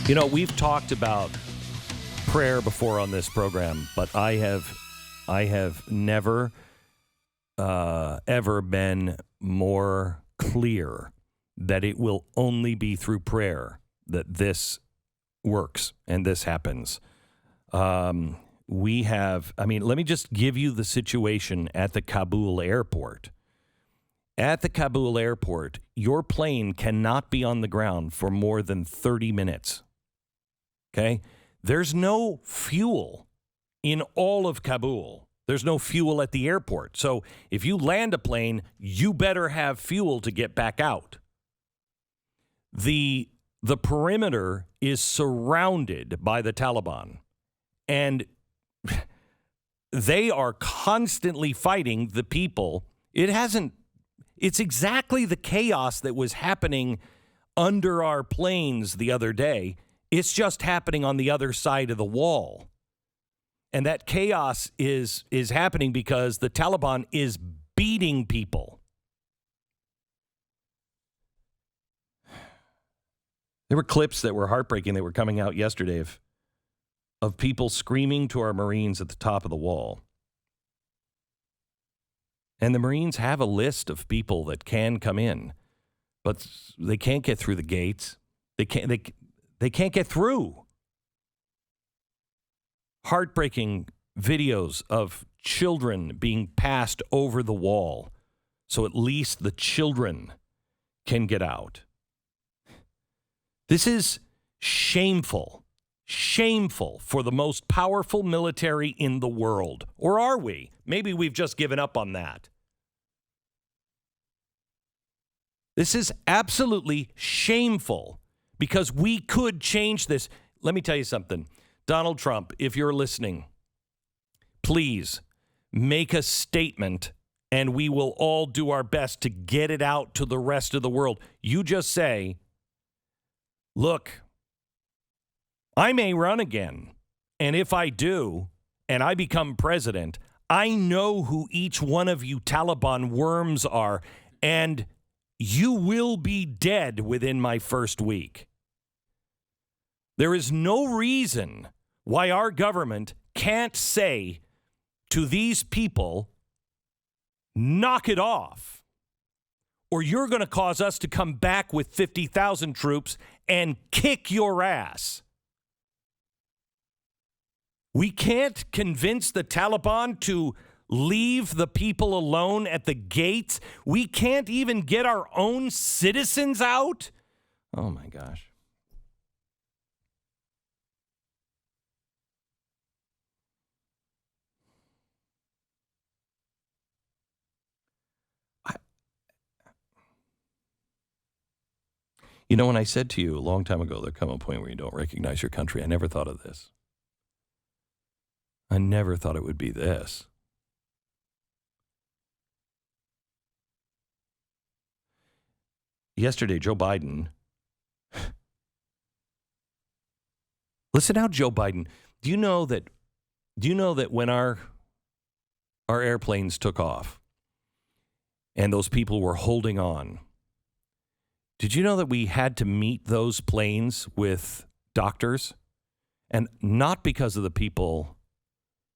You know, we've talked about prayer before on this program, but I have never ever been more clear that it will only be through prayer that this works and this happens. Let me just give you the situation at the Kabul airport. At the Kabul airport, your plane cannot be on the ground for more than 30 minutes. Okay? There's no fuel in all of Kabul. There's no fuel at the airport. So if you land a plane, you better have fuel to get back out. The perimeter is surrounded by the Taliban, and they are constantly fighting the people. It's exactly the chaos that was happening under our planes the other day. It's just happening on the other side of the wall. And that chaos is happening because the Taliban is beating people. There were clips that were heartbreaking that were coming out yesterday of people screaming to our Marines at the top of the wall. And the Marines have a list of people that can come in, but they can't get through the gates. They can't get through. Heartbreaking videos of children being passed over the wall, so at least the children can get out. This is shameful. Shameful for the most powerful military in the world. Or are we? Maybe we've just given up on that. This is absolutely shameful because we could change this. Let me tell you something. Donald Trump, if you're listening, please make a statement and we will all do our best to get it out to the rest of the world. You just say, look, I may run again, and if I do, and I become president, I know who each one of you Taliban worms are, and you will be dead within my first week. There is no reason why our government can't say to these people, knock it off, or you're going to cause us to come back with 50,000 troops and kick your ass. We can't convince the Taliban to leave the people alone at the gates. We can't even get our own citizens out. Oh, my gosh. You know, when I said to you a long time ago, there'll come a point where you don't recognize your country, I never thought of this. I never thought it would be this. Yesterday, Joe Biden. Listen how Joe Biden. Do you know that when our airplanes took off and those people were holding on, did you know that we had to meet those planes with doctors? And not because of the people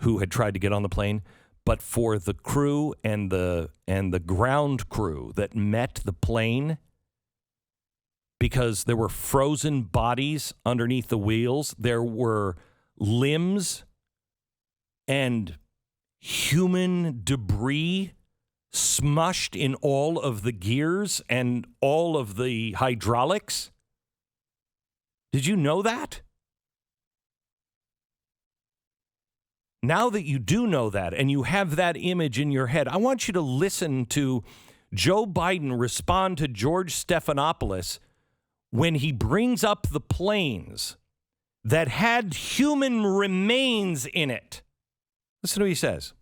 who had tried to get on the plane, but for the crew and the ground crew that met the plane, because there were frozen bodies underneath the wheels. There were limbs and human debris smushed in all of the gears and all of the hydraulics. Did you know that? Now that you do know that and you have that image in your head, I want you to listen to Joe Biden respond to George Stephanopoulos when he brings up the planes that had human remains in it. Listen to what he says.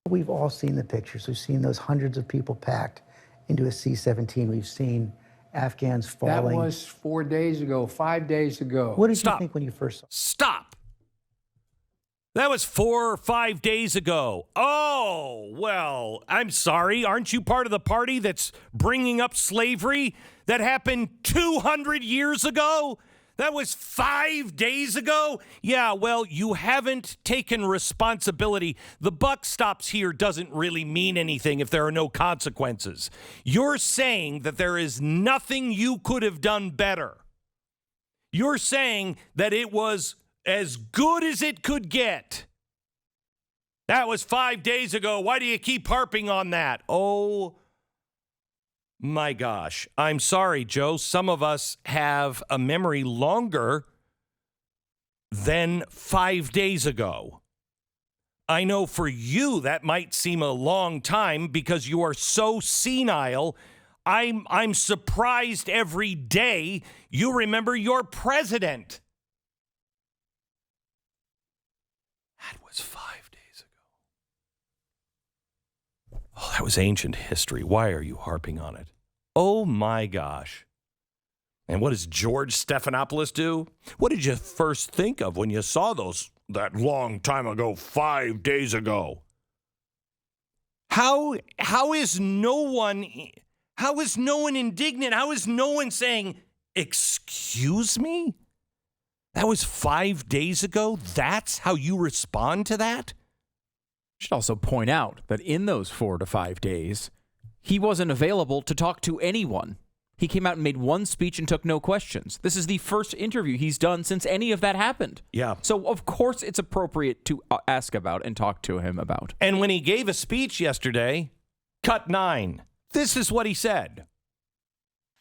We've all seen the pictures. We've seen those hundreds of people packed into a C-17. We've seen Afghans falling. That was 4 days ago, 5 days ago. What did you think when you first saw it? Stop. That was 4 or 5 days ago. Oh, well, I'm sorry. Aren't you part of the party that's bringing up slavery that happened 200 years ago? That was 5 days ago? Yeah, well, you haven't taken responsibility. The buck stops here doesn't really mean anything if there are no consequences. You're saying that there is nothing you could have done better. You're saying that it was as good as it could get. That was 5 days ago. Why do you keep harping on that? Oh, my gosh. I'm sorry, Joe. Some of us have a memory longer than 5 days ago. I know for you that might seem a long time because you are so senile. I'm surprised every day you remember your president. That was 5 days ago. Oh, that was ancient history. Why are you harping on it? Oh, my gosh. And what does George Stephanopoulos do? What did you first think of when you saw that long time ago, 5 days ago? How is no one indignant? How is no one saying, excuse me? That was 5 days ago? That's how you respond to that? Should also point out that in those 4 to 5 days, he wasn't available to talk to anyone. He came out and made one speech and took no questions. This is the first interview he's done since any of that happened. Yeah. So, of course, it's appropriate to ask about and talk to him about. And when he gave a speech yesterday, cut 9, this is what he said.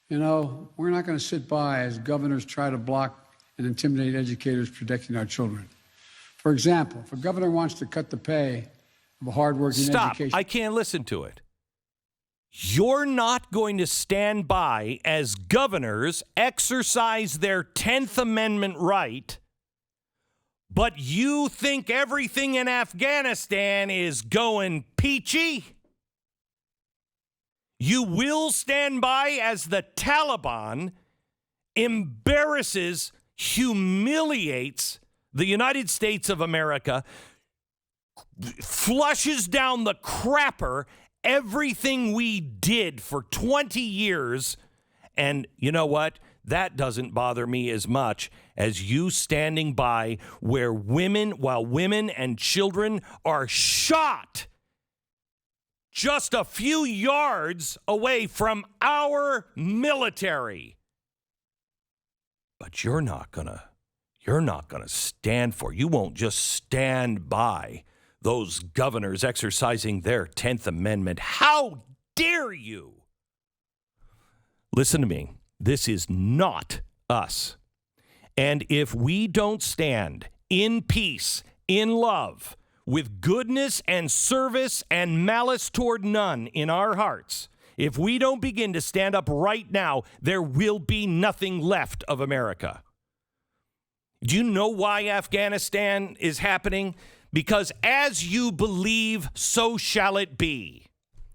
You know, we're not going to sit by as governors try to block and intimidate educators protecting our children. For example, if a governor wants to cut the pay of a hardworking education... Stop. I can't listen to it. You're not going to stand by as governors exercise their 10th Amendment right, but you think everything in Afghanistan is going peachy? You will stand by as the Taliban embarrasses, humiliates the United States of America, flushes down the crapper everything we did for 20 years. And you know what? That doesn't bother me as much as you standing by while women and children are shot just a few yards away from our military. But you're not gonna stand for, you won't just stand by those governors exercising their 10th Amendment. How dare you? Listen to me. This is not us. And if we don't stand in peace, in love, with goodness and service and malice toward none in our hearts, if we don't begin to stand up right now, there will be nothing left of America. Do you know why Afghanistan is happening? Because as you believe, so shall it be.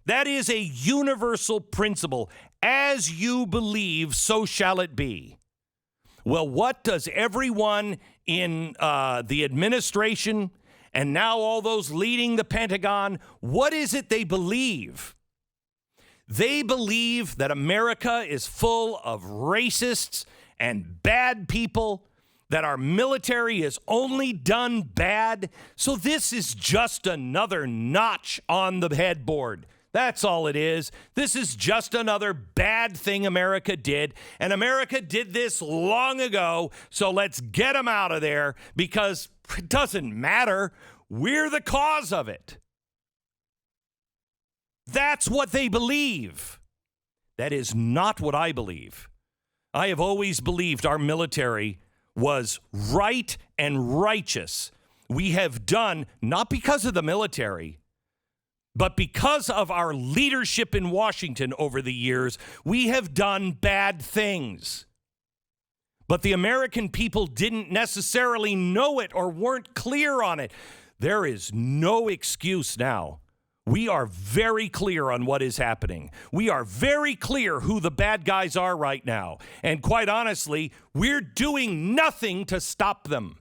That is a universal principle. As you believe, so shall it be. Well, what does everyone in the administration and now all those leading the Pentagon, what is it they believe? They believe that America is full of racists and bad people, that our military is only done bad. So this is just another notch on the headboard. That's all it is. This is just another bad thing America did. And America did this long ago. So let's get them out of there because it doesn't matter. We're the cause of it. That's what they believe. That is not what I believe. I have always believed our military was right and righteous. We have done, not because of the military, but because of our leadership in Washington over the years, we have done bad things. But the American people didn't necessarily know it or weren't clear on it. There is no excuse now. We are very clear on what is happening. We are very clear who the bad guys are right now. And quite honestly, we're doing nothing to stop them.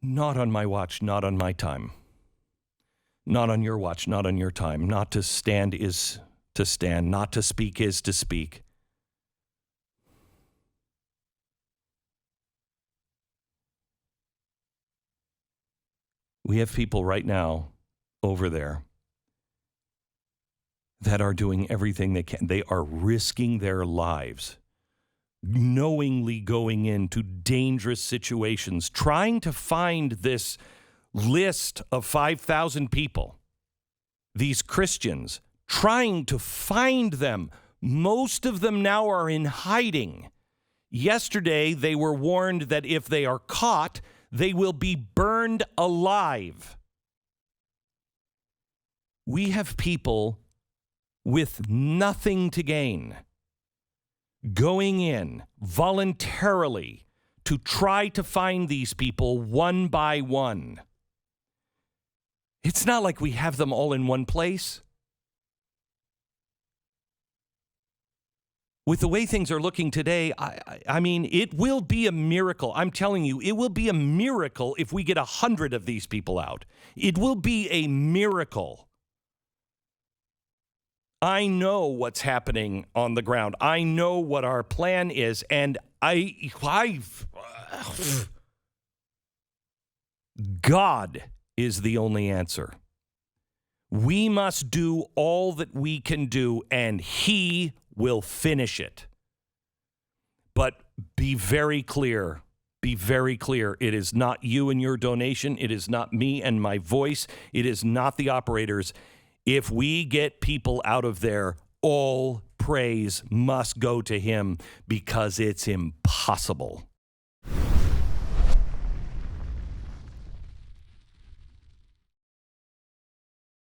Not on my watch, not on my time. Not on your watch, not on your time. Not to stand is to stand. Not to speak is to speak. We have people right now over there that are doing everything they can. They are risking their lives, knowingly going into dangerous situations, trying to find this list of 5,000 people, these Christians, trying to find them. Most of them now are in hiding. Yesterday, they were warned that if they are caught, they will be burned alive. We have people with nothing to gain going in voluntarily to try to find these people one by one. It's not like we have them all in one place. With the way things are looking today, I mean, it will be a miracle. I'm telling you, it will be a miracle if we get 100 of these people out. It will be a miracle. I know what's happening on the ground. I know what our plan is, and God is the only answer. We must do all that we can do, and He will finish it. But be very clear. Be very clear. It is not you and your donation. It is not me and my voice. It is not the operators. If we get people out of there, all praise must go to Him because it's impossible.